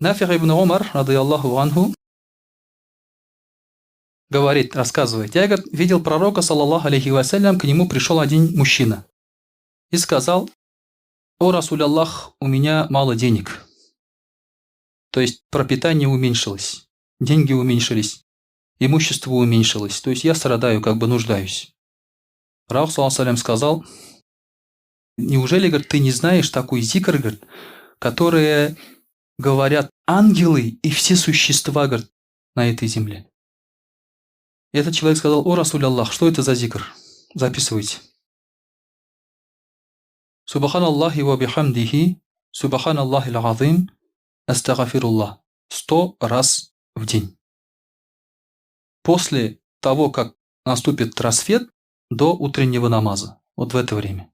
Нафи ибн Умар, радыяллаху анху, говорит, рассказывает, я, говорит, видел пророка, саллаллаху алейхи вассалям, к нему пришел один мужчина и сказал: «О, Расуль Аллах, у меня мало денег». То есть пропитание уменьшилось, деньги уменьшились, имущество уменьшилось. То есть я страдаю, как бы нуждаюсь. Пророк, саллаллаху алейхи сказал: неужели, говорит, ты не знаешь такой зикр, говорит, которые говорят ангелы и все существа, говорит, на этой земле? И этот человек сказал: «О, Расуль Аллах, что это за зикр? Записывайте. Субханаллахи ва бихамдихи, субханаллахи ал-азим, астагфируллах». 100 раз в день. После того, как наступит рассвет, до утреннего намаза. Вот в это время.